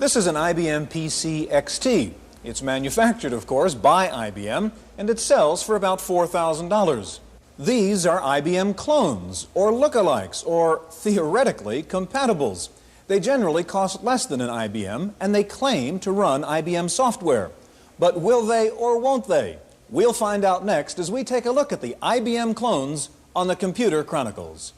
This is an IBM PC XT. It's manufactured, of course, by IBM, and it sells for about $4,000. These are IBM clones, or lookalikes, or theoretically compatibles. They generally cost less than an IBM, and they claim to run IBM software. But will they or won't they? We'll find out next as we take a look at the IBM clones on the Computer Chronicles.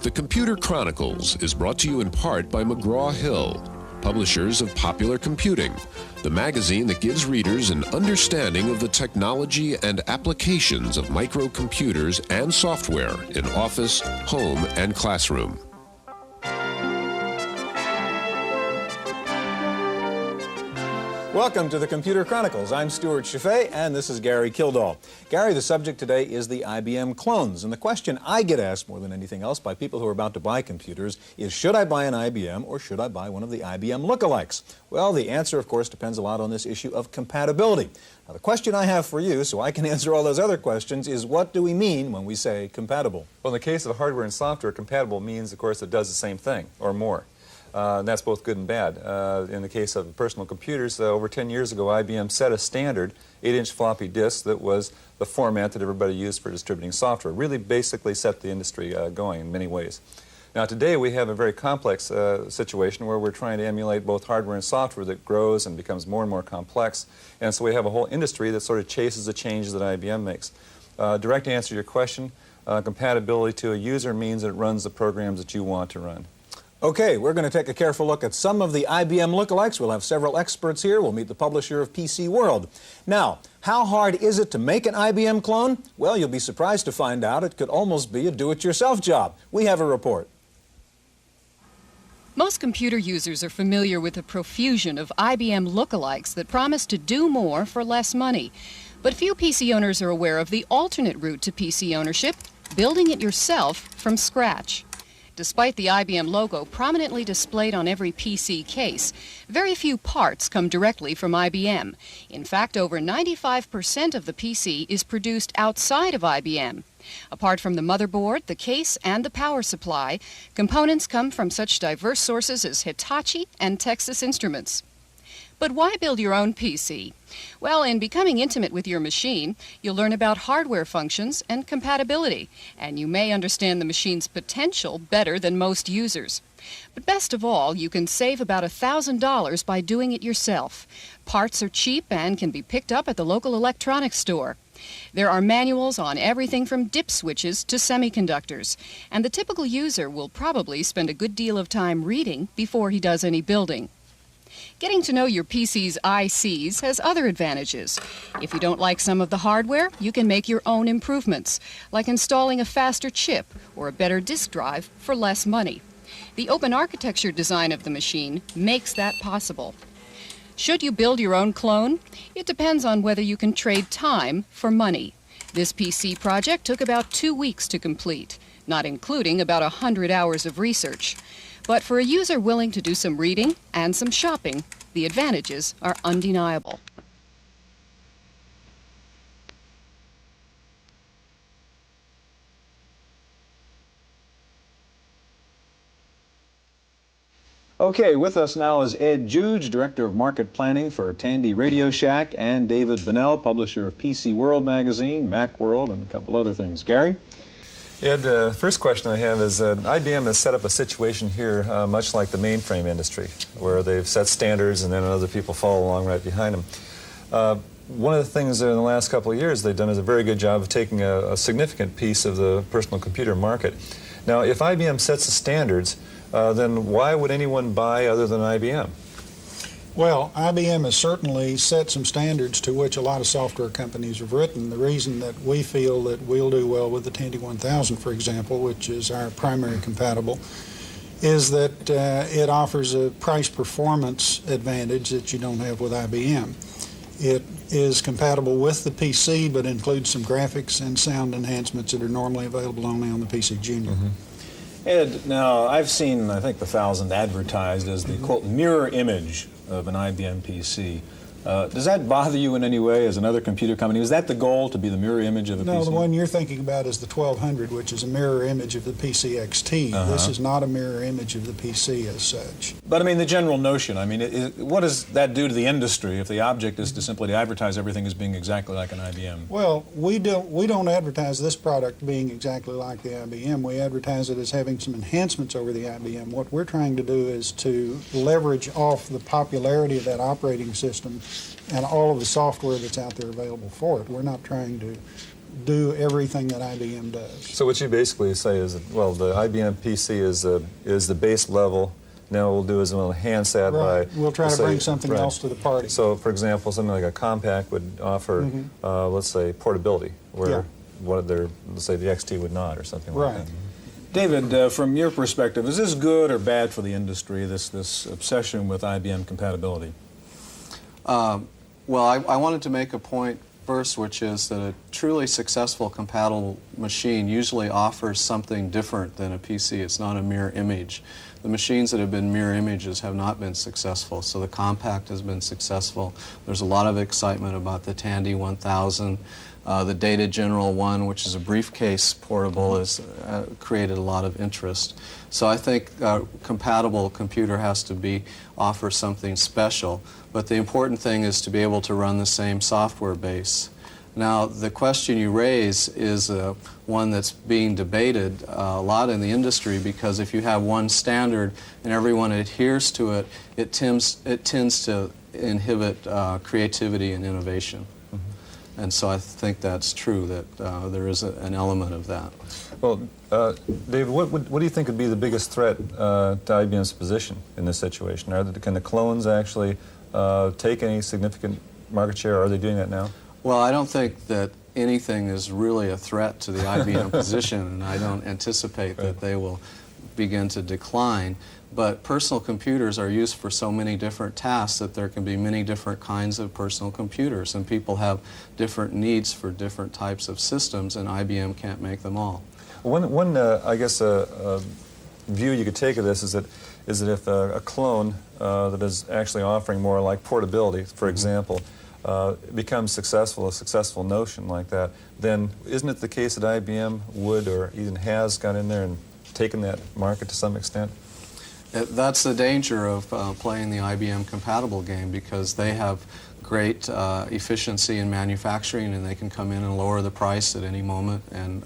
The Computer Chronicles is brought to you in part by McGraw-Hill, publishers of Popular Computing, the magazine that gives readers an understanding of the technology and applications of microcomputers and software in office, home, and classroom. Welcome to the Computer Chronicles. I'm Stewart Cheifet, and this is Gary Kildall. Gary, the subject today is the IBM clones, and the question I get asked more than anything else by people who are about to buy computers is, should I buy an IBM or should I buy one of the IBM lookalikes? Well, the answer, of course, depends a lot on this issue of compatibility. Now, the question I have for you, so I can answer all those other questions, is what do we mean when we say compatible? Well, in the case of hardware and software, compatible means, of course, it does the same thing or more. And that's both good and bad. In the case of personal computers, over 10 years ago, IBM set a standard 8-inch floppy disk that was the format that everybody used for distributing software. Really basically set the industry going in many ways. Now today we have a very complex situation where we're trying to emulate both hardware and software that grows and becomes more and more complex. And so we have a whole industry that sort of chases the changes that IBM makes. Direct answer to your question, compatibility to a user means that it runs the programs that you want to run. Okay, we're going to take a careful look at some of the IBM lookalikes. We'll have several experts here. We'll meet the publisher of PC World. Now, how hard is it to make an IBM clone? Well, you'll be surprised to find out it could almost be a do-it-yourself job. We have a report. Most computer users are familiar with a profusion of IBM lookalikes that promise to do more for less money. But few PC owners are aware of the alternate route to PC ownership, building it yourself from scratch. Despite the IBM logo prominently displayed on every PC case, very few parts come directly from IBM. In fact, over 95% of the PC is produced outside of IBM. Apart from the motherboard, the case, and the power supply, components come from such diverse sources as Hitachi and Texas Instruments. But why build your own PC? Well, in becoming intimate with your machine, you'll learn about hardware functions and compatibility, and you may understand the machine's potential better than most users. But best of all, you can save about $1,000 by doing it yourself. Parts are cheap and can be picked up at the local electronics store. There are manuals on everything from dip switches to semiconductors, and the typical user will probably spend a good deal of time reading before he does any building. Getting to know your PC's ICs has other advantages. If you don't like some of the hardware, you can make your own improvements, like installing a faster chip or a better disk drive for less money. The open architecture design of the machine makes that possible. Should you build your own clone? It depends on whether you can trade time for money. This PC project took about 2 weeks to complete, not including about 100 hours of research. But for a user willing to do some reading and some shopping, the advantages are undeniable. Okay, with us now is Ed Juge, Director of Market Planning for Tandy Radio Shack, and David Bunnell, publisher of PC World magazine, Macworld, and a couple other things. Gary? Ed, the first question I have is IBM has set up a situation here much like the mainframe industry, where they've set standards and then other people follow along right behind them. One of the things in the last couple of years they've done is a very good job of taking a significant piece of the personal computer market. Now, if IBM sets the standards, then why would anyone buy other than IBM? Well, IBM has certainly set some standards to which a lot of software companies have written. The reason that we feel that we'll do well with the Tandy 1000, for example, which is our primary compatible, is that it offers a price-performance advantage that you don't have with IBM. It is compatible with the PC, but includes some graphics and sound enhancements that are normally available only on the PC Junior. Ed, now I've seen, I think, the 1000 advertised as the, quote, mirror image of an IBM PC. Does that bother you in any way as another computer company? Was that the goal, to be the mirror image of a PC? No, the one you're thinking about is the 1200, which is a mirror image of the PC XT. This is not a mirror image of the PC as such. But I mean, the general notion, I mean, what does that do to the industry if the object is to simply advertise everything as being exactly like an IBM? Well, we don't advertise this product being exactly like the IBM. We advertise it as having some enhancements over the IBM. What we're trying to do is to leverage off the popularity of that operating system and all of the software that's out there available for it. We're not trying to do everything that IBM does. So what you basically say is that, well, the IBM PC is the base level. Now what we'll do is we'll enhance that by... We'll try to bring something else to the party. So, for example, something like a Compaq would offer, let's say, portability, where one of their, let's say, the XT would not, or something like that. David, from your perspective, is this good or bad for the industry, this obsession with IBM compatibility? Well, I wanted to make a point first, which is that a truly successful compatible machine usually offers something different than a PC. It's not a mirror image. The machines that have been mirror images have not been successful, so the Compaq has been successful. There's a lot of excitement about the Tandy 1000. The Data General 1, which is a briefcase portable, has created a lot of interest. So I think a compatible computer has to offer something special, but the important thing is to be able to run the same software base. Now, the question you raise is one that's being debated a lot in the industry, because if you have one standard and everyone adheres to it, it tends to inhibit creativity and innovation. And so I think that's true, that there is an element of that. Well, David, what do you think would be the biggest threat to IBM's position in this situation? Can the clones actually take any significant market share? Are they doing that now? Well, I don't think that anything is really a threat to the IBM position, and I don't anticipate that they will begin to decline. But personal computers are used for so many different tasks that there can be many different kinds of personal computers, and people have different needs for different types of systems, and IBM can't make them all. One I guess, view you could take of this is that if a clone that is actually offering more like portability, for example, becomes successful, a successful notion like that, then isn't it the case that IBM would or even has got in there and taken that market to some extent? That's the danger of playing the IBM-compatible game, because they have great efficiency in manufacturing, and they can come in and lower the price at any moment, and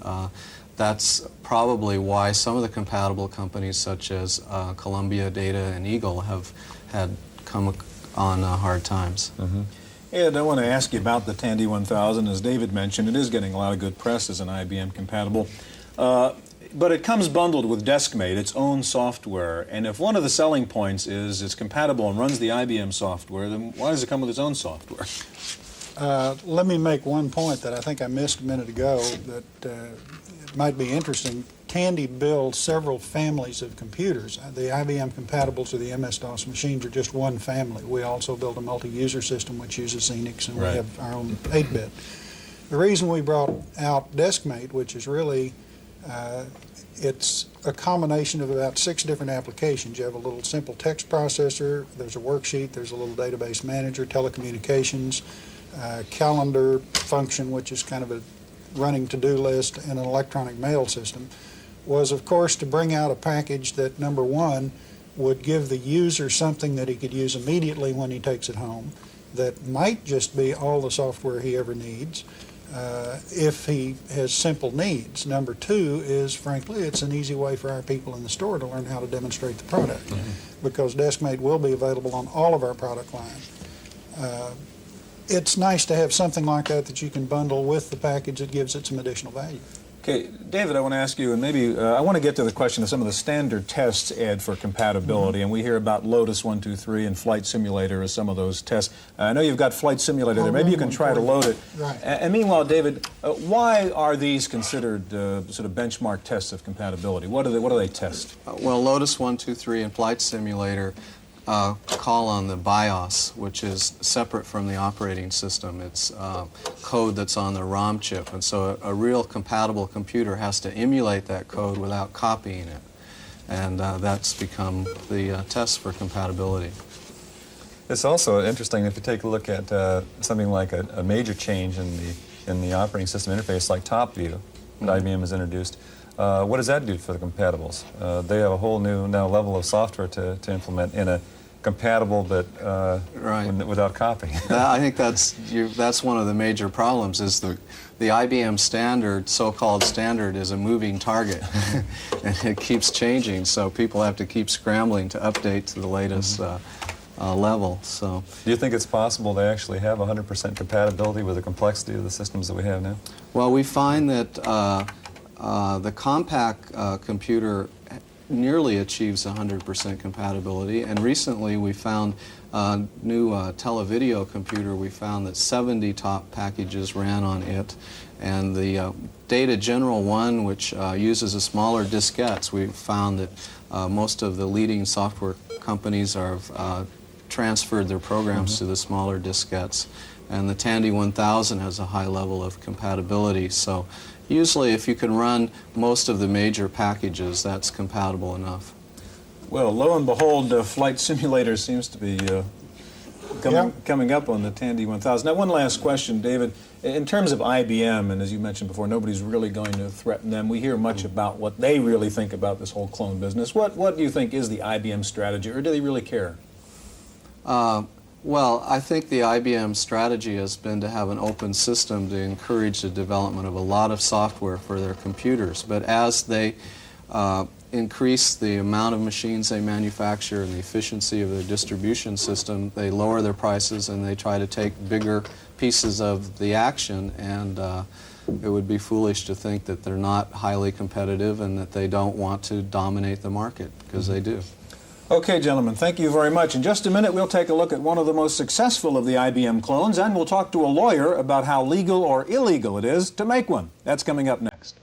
that's probably why some of the compatible companies, such as Columbia, Data, and Eagle, have had come on hard times. Ed, I want to ask you about the Tandy 1000. As David mentioned, it is getting a lot of good press as an IBM compatible. But it comes bundled with DeskMate, its own software. And if one of the selling points is it's compatible and runs the IBM software, then why does it come with its own software? Let me make one point that I think I missed a minute ago that might be interesting. Tandy builds several families of computers. The IBM compatibles or the MS-DOS machines are just one family. We also build a multi-user system which uses Enix, and we have our own 8-bit. The reason we brought out DeskMate, which is really it's a combination of about 6 different applications. You have a little simple text processor, there's a worksheet, there's a little database manager, telecommunications, calendar function, which is kind of a running to-do list, and an electronic mail system, was of course to bring out a package that, number one, would give the user something that he could use immediately when he takes it home, that might just be all the software he ever needs, if he has simple needs. Number two is, frankly, it's an easy way for our people in the store to learn how to demonstrate the product, because DeskMate will be available on all of our product line. It's nice to have something like that you can bundle with the package that gives it some additional value. Okay, David, I want to ask you, and maybe I want to get to the question of some of the standard tests, Ed, for compatibility, and we hear about Lotus 123 and Flight Simulator as some of those tests. I know you've got Flight Simulator there. Maybe you can try to load it. Right. And meanwhile, David, why are these considered sort of benchmark tests of compatibility? What do they test? Well, Lotus 123 and Flight Simulator call on the BIOS, which is separate from the operating system. It's code that's on the ROM chip, and so a real compatible computer has to emulate that code without copying it. And that's become the test for compatibility. It's also interesting if you take a look at something like a major change in the operating system interface like Top View that IBM has introduced. What does that do for the compatibles? They have a whole new now level of software to implement in a compatible but without copying. I think that's one of the major problems is the IBM standard, so-called standard, is a moving target and it keeps changing, so people have to keep scrambling to update to the latest level. So, do you think it's possible to actually have 100% compatibility with the complexity of the systems that we have now? Well, we find that the Compaq computer nearly achieves 100% compatibility, and recently we found a new televideo computer. We found that 70 top packages ran on it, and the Data General 1, which uses a smaller diskettes, we found that most of the leading software companies are transferred their programs to the smaller diskettes, and the Tandy 1000 has a high level of compatibility. So usually if you can run most of the major packages, that's compatible enough. Well, lo and behold, Flight Simulator seems to be coming up on the Tandy 1000. Now, one last question, David. In terms of IBM, and as you mentioned before, nobody's really going to threaten them. We hear much about what they really think about this whole clone business. What do you think is the IBM strategy, or do they really care? Well, I think the IBM strategy has been to have an open system to encourage the development of a lot of software for their computers. But as they increase the amount of machines they manufacture and the efficiency of their distribution system, they lower their prices and they try to take bigger pieces of the action, and it would be foolish to think that they're not highly competitive and that they don't want to dominate the market, because they do. Okay, gentlemen, thank you very much. In just a minute, we'll take a look at one of the most successful of the IBM clones, and we'll talk to a lawyer about how legal or illegal it is to make one. That's coming up next.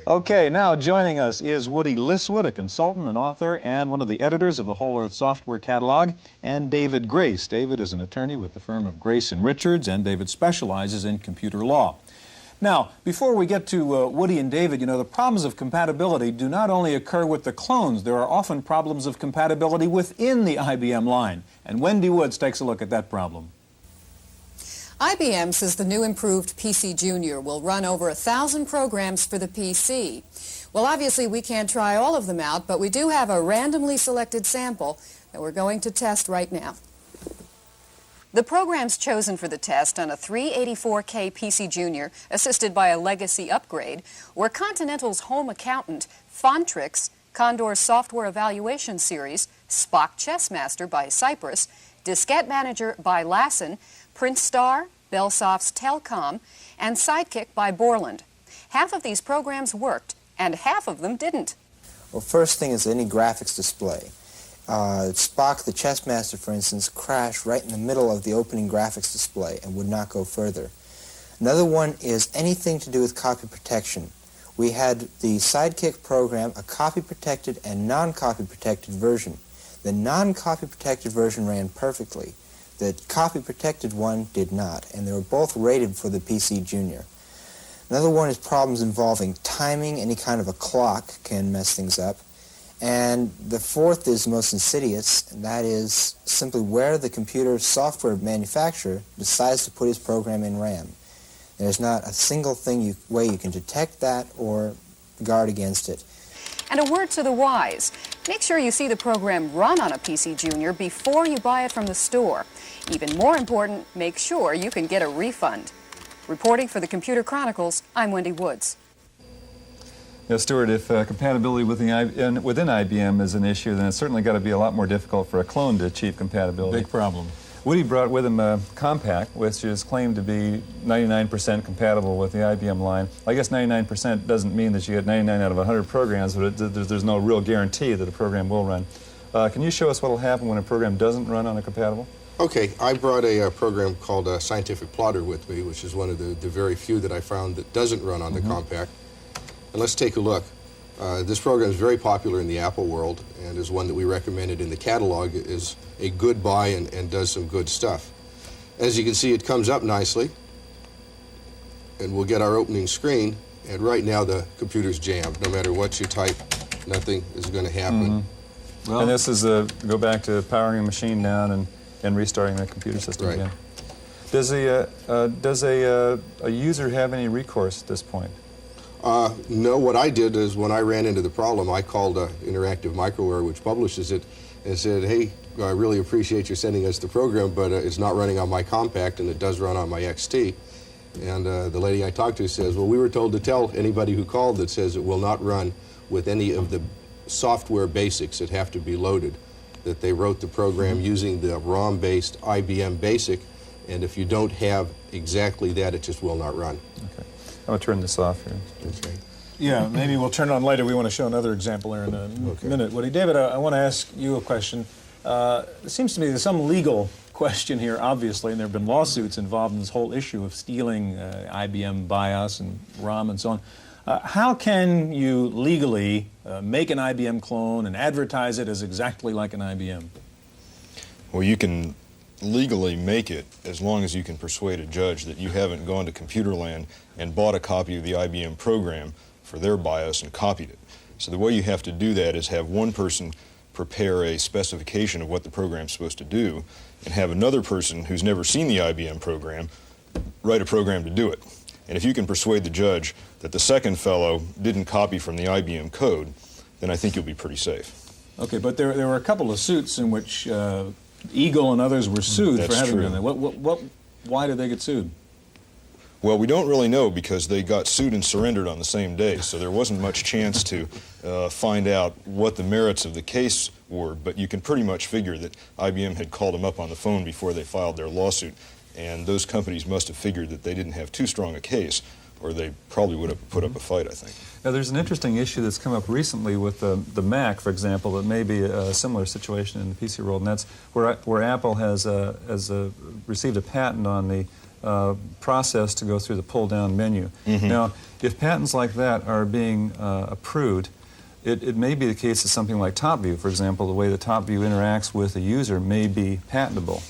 Okay, now joining us is Woody Liswood, a consultant, an author, and one of the editors of the Whole Earth Software Catalog, and David Grace. David is an attorney with the firm of Grace & Richards, and David specializes in computer law. Now, before we get to Woody and David, you know, the problems of compatibility do not only occur with the clones. There are often problems of compatibility within the IBM line, and Wendy Woods takes a look at that problem. IBM says the new improved PC Junior will run over 1,000 programs for the PC. Well, obviously we can't try all of them out, but we do have a randomly selected sample that we're going to test right now. The programs chosen for the test on a 384K PC Junior, assisted by a legacy upgrade, were Continental's Home Accountant, Fontrix, Condor's Software Evaluation Series, Spock Chessmaster by Cypress, Diskette Manager by Lassen, Prince Star, Bellsoft's Telcom, and Sidekick by Borland. Half of these programs worked, and half of them didn't. Well, first thing is any graphics display. Spock the Chessmaster, for instance, crashed right in the middle of the opening graphics display and would not go further. Another one is anything to do with copy protection. We had the Sidekick program, a copy-protected and non-copy protected version. The non-copy protected version ran perfectly. The copy-protected one did not, and they were both rated for the PC Junior. Another one is problems involving timing. Any kind of a clock can mess things up. And the fourth is most insidious, and that is simply where the computer software manufacturer decides to put his program in RAM. There's not a single way you can detect that or guard against it. And a word to the wise. Make sure you see the program run on a PC Junior before you buy it from the store. Even more important, make sure you can get a refund. Reporting for the Computer Chronicles, I'm Wendy Woods. Yeah, Stewart, if compatibility within IBM is an issue, then it's certainly got to be a lot more difficult for a clone to achieve compatibility. Big problem. Woody brought with him Compaq, which is claimed to be 99% compatible with the IBM line. I guess 99% doesn't mean that you get 99 out of 100 programs, but there's no real guarantee that a program will run. Can you show us what will happen when a program doesn't run on a compatible? Okay, I brought a program called Scientific Plotter with me, which is one of the very few that I found that doesn't run on the Compaq. And let's take a look. This program is very popular in the Apple world and is one that we recommended in the catalog, is a good buy and does some good stuff. As you can see, it comes up nicely, and we'll get our opening screen, and right now the computer's jammed. No matter what you type, nothing is going to happen. Well, and this is go back to powering a machine down and restarting the computer system again. Does a user have any recourse at this point? No, what I did is when I ran into the problem, I called Interactive Microware, which publishes it, and said, hey, I really appreciate you sending us the program, but it's not running on my Compaq, and it does run on my XT. And the lady I talked to says, well, we were told to tell anybody who called that says it will not run with any of the software basics that have to be loaded, that they wrote the program using the ROM-based IBM BASIC, and if you don't have exactly that, it just will not run. Okay. I'm going to turn this off here. Okay. Yeah, maybe we'll turn it on later. We want to show another example here in a minute. Woody, David, I want to ask you a question. It seems to me there's some legal question here, obviously, and there have been lawsuits involved in this whole issue of stealing IBM BIOS and ROM and so on. How can you legally make an IBM clone and advertise it as exactly like an IBM? Well, you can legally make it as long as you can persuade a judge that you haven't gone to Computerland and bought a copy of the IBM program for their BIOS and copied it. So the way you have to do that is have one person prepare a specification of what the program's supposed to do and have another person who's never seen the IBM program write a program to do it. And if you can persuade the judge that the second fellow didn't copy from the IBM code, then I think you'll be pretty safe. Okay, but there were a couple of suits in which Eagle and others were sued for having done that. Why did they get sued? Well, we don't really know because they got sued and surrendered on the same day, so there wasn't much chance to find out what the merits of the case were, but you can pretty much figure that IBM had called them up on the phone before they filed their lawsuit, and those companies must have figured that they didn't have too strong a case, or they probably would have put up a fight, I think. Now, there's an interesting issue that's come up recently with the Mac, for example, that may be a similar situation in the PC world, and that's where Apple has received a patent on the process to go through the pull-down menu. Now, if patents like that are being approved, it may be the case that something like TopView, for example, the way that TopView interacts with a user may be patentable,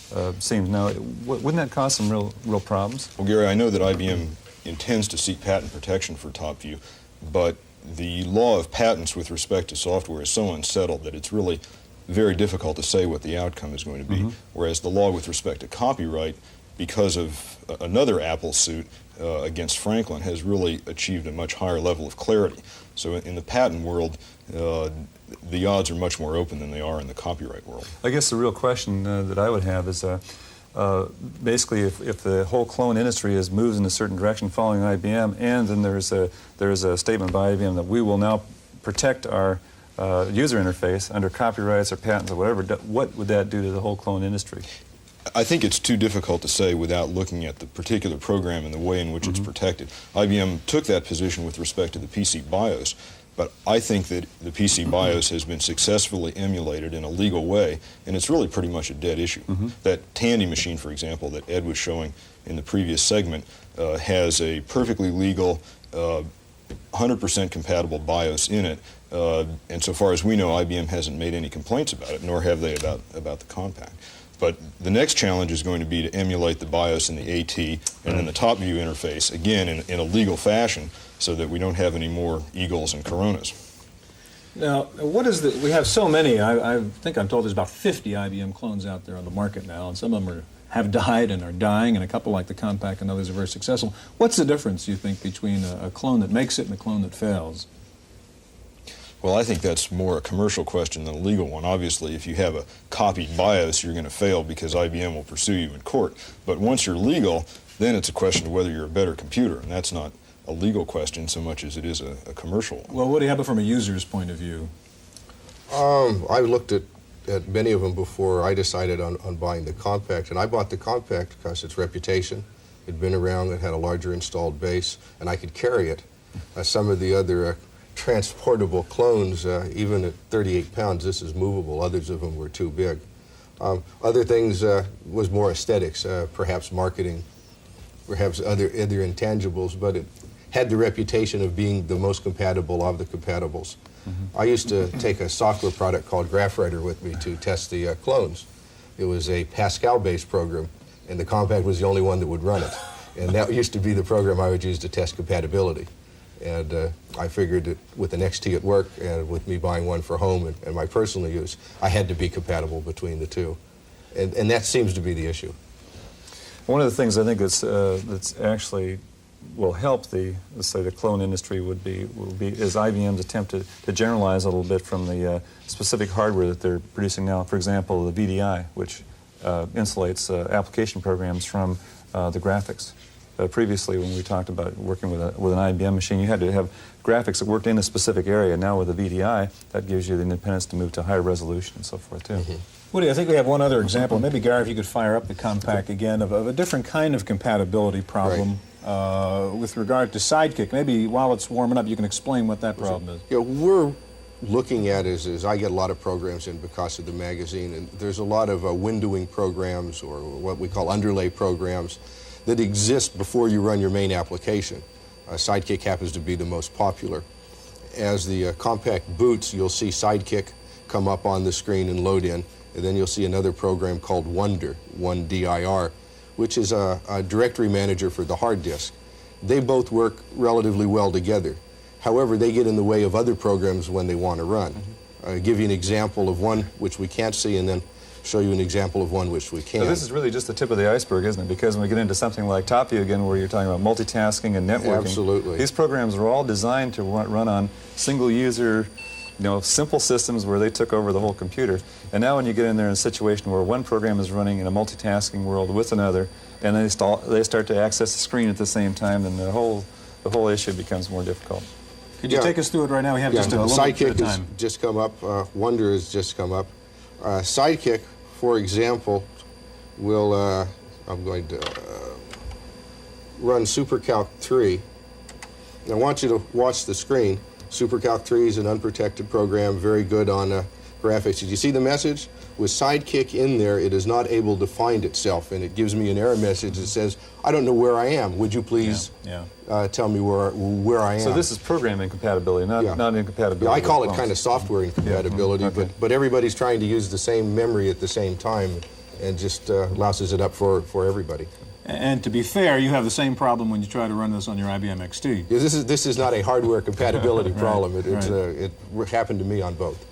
seems. Now, wouldn't that cause some real problems? Well, Gary, I know that IBM intends to seek patent protection for TopView, but the law of patents with respect to software is so unsettled that it's really very difficult to say what the outcome is going to be, whereas the law with respect to copyright, because of another Apple suit against Franklin, has really achieved a much higher level of clarity. So in the patent world, the odds are much more open than they are in the copyright world. I guess the real question that I would have is basically if the whole clone industry has moved in a certain direction following IBM, and then there's a statement by IBM that we will now protect our user interface under copyrights or patents or whatever, what would that do to the whole clone industry? I think it's too difficult to say without looking at the particular program and the way in which it's protected. IBM took that position with respect to the PC BIOS, but I think that the PC BIOS has been successfully emulated in a legal way, and it's really pretty much a dead issue. That Tandy machine, for example, that Ed was showing in the previous segment, has a perfectly legal 100% compatible BIOS in it, and so far as we know, IBM hasn't made any complaints about it, nor have they about the Compaq. But the next challenge is going to be to emulate the BIOS in the AT and then the TopView interface, again, in a legal fashion, so that we don't have any more Eagles and Coronas. Now, we have so many, I think I'm told there's about 50 IBM clones out there on the market now, and some of them have died and are dying, and a couple like the Compaq and others are very successful. What's the difference, you think, between a clone that makes it and a clone that fails? Well, I think that's more a commercial question than a legal one. Obviously, if you have a copied BIOS, you're going to fail because IBM will pursue you in court. But once you're legal, then it's a question of whether you're a better computer, and that's not a legal question so much as it is a commercial one. Well, what do you have from a user's point of view? I looked at many of them before I decided on buying the Compaq, and I bought the Compaq because its reputation. It had been around, it had a larger installed base, and I could carry it. Some of the other transportable clones, even at 38 pounds, this is movable. Others of them were too big. Other things was more aesthetics, perhaps marketing, perhaps other intangibles, but it had the reputation of being the most compatible of the compatibles. I used to take a software product called GraphWriter with me to test the clones. It was a Pascal-based program, and the Compaq was the only one that would run it. And that used to be the program I would use to test compatibility. And I figured that with an XT at work and with me buying one for home and my personal use, I had to be compatible between the two. And that seems to be the issue. One of the things I think that's actually will help let's say the clone industry will be is IBM's attempt to generalize a little bit from the specific hardware that they're producing now. For example, the VDI, which insulates application programs from the graphics. Previously, when we talked about working with an IBM machine, you had to have graphics that worked in a specific area. Now with the VDI, that gives you the independence to move to higher resolution and so forth too. Woody, I think we have one other example. Maybe, Gary, if you could fire up the Compaq again of a different kind of compatibility problem with regard to Sidekick. Maybe while it's warming up, you can explain what that problem is. Yeah, we're looking at is I get a lot of programs in because of the magazine, and there's a lot of windowing programs or what we call underlay programs that exist before you run your main application. Sidekick happens to be the most popular. As the Compaq boots, you'll see Sidekick come up on the screen and load in, and then you'll see another program called Wonder, 1DIR, which is a directory manager for the hard disk. They both work relatively well together. However, they get in the way of other programs when they want to run. I'll give you an example of one which we can't see, and then show you an example of one which we can. So this is really just the tip of the iceberg, isn't it? Because when we get into something like TopView again, where you're talking about multitasking and networking, absolutely, these programs are all designed to run on single-user, simple systems where they took over the whole computer. And now when you get in there in a situation where one program is running in a multitasking world with another, and they start to access the screen at the same time, then the whole issue becomes more difficult. Could you take us through it right now? We have just a little bit of time. Sidekick has just come up. Wonder has just come up. Sidekick, for example, will, I'm going to run SuperCalc 3. And I want you to watch the screen. SuperCalc 3 is an unprotected program, very good on graphics. Did you see the message? With Sidekick in there, it is not able to find itself, and it gives me an error message that says, I don't know where I am. Would you please tell me where I am? So this is program incompatibility, not incompatibility. Yeah, I call it kind of software incompatibility, but everybody's trying to use the same memory at the same time and just louses it up for everybody. And to be fair, you have the same problem when you try to run this on your IBM XT. Yeah, this is not a hardware compatibility problem. It happened to me on both.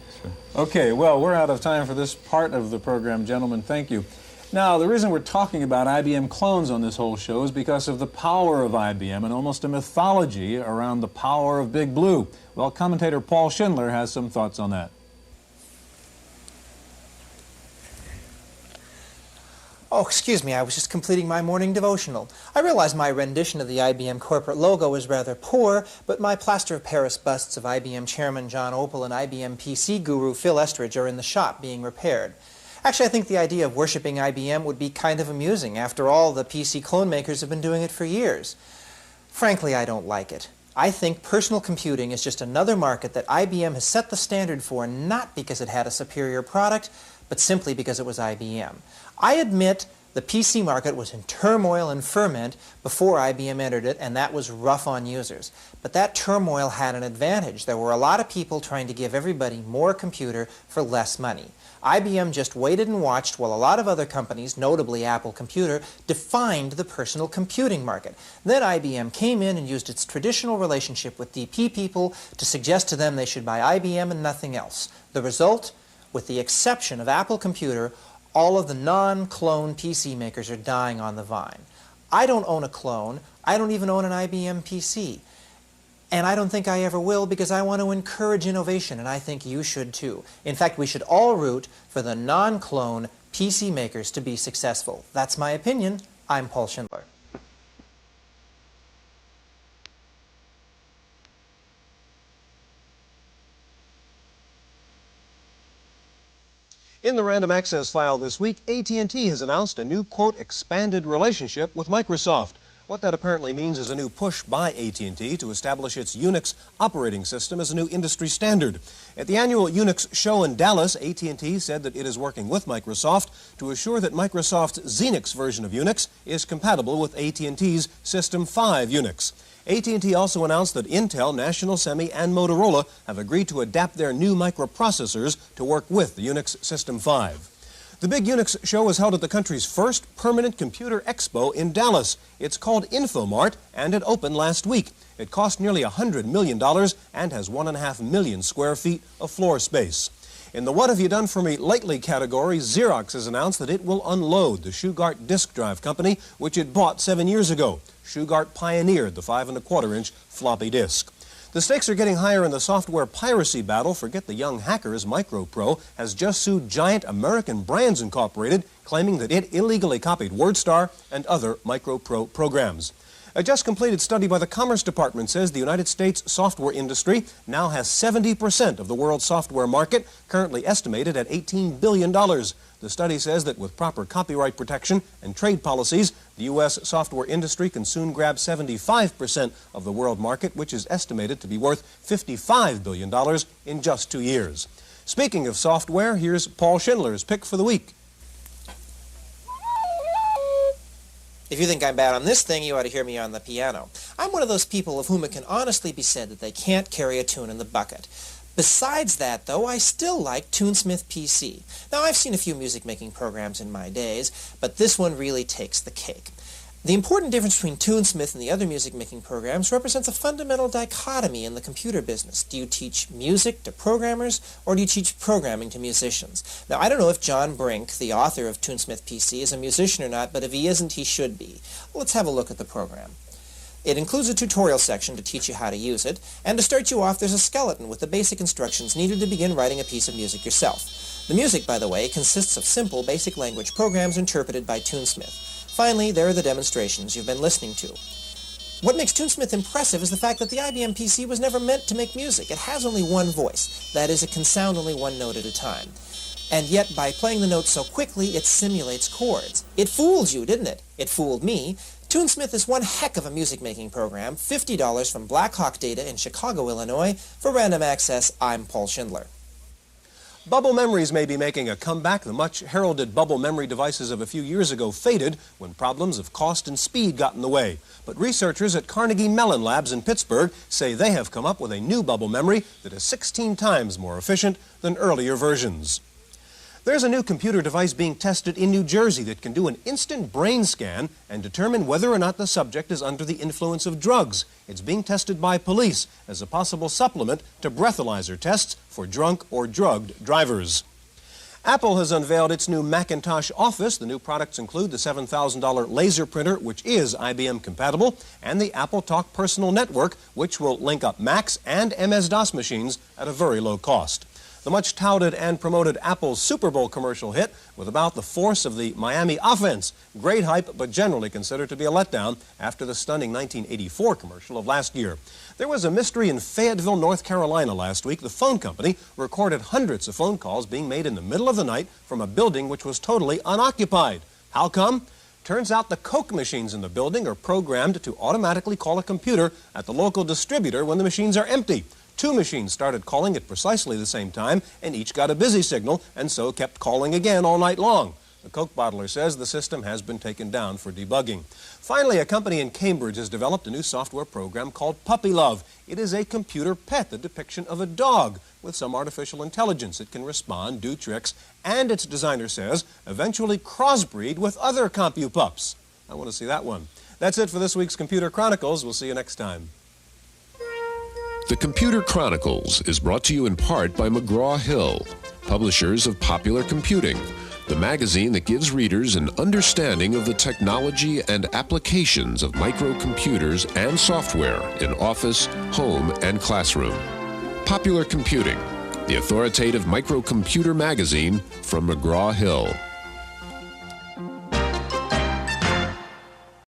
Okay, well, we're out of time for this part of the program, gentlemen. Thank you. Now, the reason we're talking about IBM clones on this whole show is because of the power of IBM and almost a mythology around the power of Big Blue. Well, commentator Paul Schindler has some thoughts on that. Oh, excuse me, I was just completing my morning devotional. I realize my rendition of the IBM corporate logo is rather poor, but my plaster of Paris busts of IBM chairman John Opel and IBM PC guru Phil Estridge are in the shop being repaired. Actually, I think the idea of worshiping IBM would be kind of amusing. After all, the PC clone makers have been doing it for years. Frankly, I don't like it. I think personal computing is just another market that IBM has set the standard for, not because it had a superior product, but simply because it was IBM. I admit the PC market was in turmoil and ferment before IBM entered it, and that was rough on users. But that turmoil had an advantage. There were a lot of people trying to give everybody more computer for less money. IBM just waited and watched while a lot of other companies, notably Apple Computer, defined the personal computing market. Then IBM came in and used its traditional relationship with DP people to suggest to them they should buy IBM and nothing else. The result? With the exception of Apple Computer, all of the non-clone PC makers are dying on the vine. I don't own a clone. I don't even own an IBM PC. And I don't think I ever will, because I want to encourage innovation, and I think you should too. In fact, we should all root for the non-clone PC makers to be successful. That's my opinion. I'm Paul Schindler. In the Random Access file this week, AT&T has announced a new, quote, expanded relationship with Microsoft. What that apparently means is a new push by AT&T to establish its Unix operating system as a new industry standard. At the annual Unix show in Dallas, AT&T said that it is working with Microsoft to assure that Microsoft's Xenix version of Unix is compatible with AT&T's System 5 Unix. AT&T also announced that Intel, National Semi, and Motorola have agreed to adapt their new microprocessors to work with the Unix System 5. The big Unix show was held at the country's first permanent computer expo in Dallas. It's called InfoMart, and it opened last week. It cost nearly $100 million and has 1.5 million square feet of floor space. In the What Have You Done For Me Lately category, Xerox has announced that it will unload the Shugart disk drive company, which it bought 7 years ago. Shugart pioneered the 5.25-inch floppy disk. The stakes are getting higher in the software piracy battle. Forget the young hackers. MicroPro has just sued Giant American Brands Incorporated, claiming that it illegally copied WordStar and other MicroPro programs. A just completed study by the Commerce Department says the United States software industry now has 70% of the world's software market, currently estimated at $18 billion. The study says that with proper copyright protection and trade policies, the U.S. software industry can soon grab 75% of the world market, which is estimated to be worth $55 billion in just 2 years. Speaking of software, here's Paul Schindler's pick for the week. If you think I'm bad on this thing, you ought to hear me on the piano. I'm one of those people of whom it can honestly be said that they can't carry a tune in the bucket. Besides that, though, I still like TuneSmith PC. Now, I've seen a few music-making programs in my days, but this one really takes the cake. The important difference between TuneSmith and the other music-making programs represents a fundamental dichotomy in the computer business. Do you teach music to programmers, or do you teach programming to musicians? Now, I don't know if John Brink, the author of TuneSmith PC, is a musician or not, but if he isn't, he should be. Let's have a look at the program. It includes a tutorial section to teach you how to use it, and to start you off, there's a skeleton with the basic instructions needed to begin writing a piece of music yourself. The music, by the way, consists of simple basic language programs interpreted by TuneSmith. Finally, there are the demonstrations you've been listening to. What makes TuneSmith impressive is the fact that the IBM PC was never meant to make music. It has only one voice. That is, it can sound only one note at a time. And yet, by playing the notes so quickly, it simulates chords. It fooled you, didn't it? It fooled me. TuneSmith is one heck of a music-making program. $50 from Blackhawk Data in Chicago, Illinois. For Random Access, I'm Paul Schindler. Bubble memories may be making a comeback. The much-heralded bubble memory devices of a few years ago faded when problems of cost and speed got in the way. But researchers at Carnegie Mellon Labs in Pittsburgh say they have come up with a new bubble memory that is 16 times more efficient than earlier versions. There's a new computer device being tested in New Jersey that can do an instant brain scan and determine whether or not the subject is under the influence of drugs. It's being tested by police as a possible supplement to breathalyzer tests for drunk or drugged drivers. Apple has unveiled its new Macintosh Office. The new products include the $7,000 laser printer, which is IBM-compatible, and the Apple Talk Personal Network, which will link up Macs and MS-DOS machines at a very low cost. The much-touted and promoted Apple Super Bowl commercial hit with about the force of the Miami offense. Great hype, but generally considered to be a letdown after the stunning 1984 commercial of last year. There was a mystery in Fayetteville, North Carolina last week. The phone company recorded hundreds of phone calls being made in the middle of the night from a building which was totally unoccupied. How come? Turns out the Coke machines in the building are programmed to automatically call a computer at the local distributor when the machines are empty. 2 machines started calling at precisely the same time, and each got a busy signal, and so kept calling again all night long. The Coke bottler says the system has been taken down for debugging. Finally, a company in Cambridge has developed a new software program called Puppy Love. It is a computer pet, the depiction of a dog. With some artificial intelligence, it can respond, do tricks, and its designer says, eventually crossbreed with other CompuPups. I want to see that one. That's it for this week's Computer Chronicles. We'll see you next time. The Computer Chronicles is brought to you in part by McGraw-Hill, publishers of Popular Computing, the magazine that gives readers an understanding of the technology and applications of microcomputers and software in office, home, and classroom. Popular Computing, the authoritative microcomputer magazine from McGraw-Hill.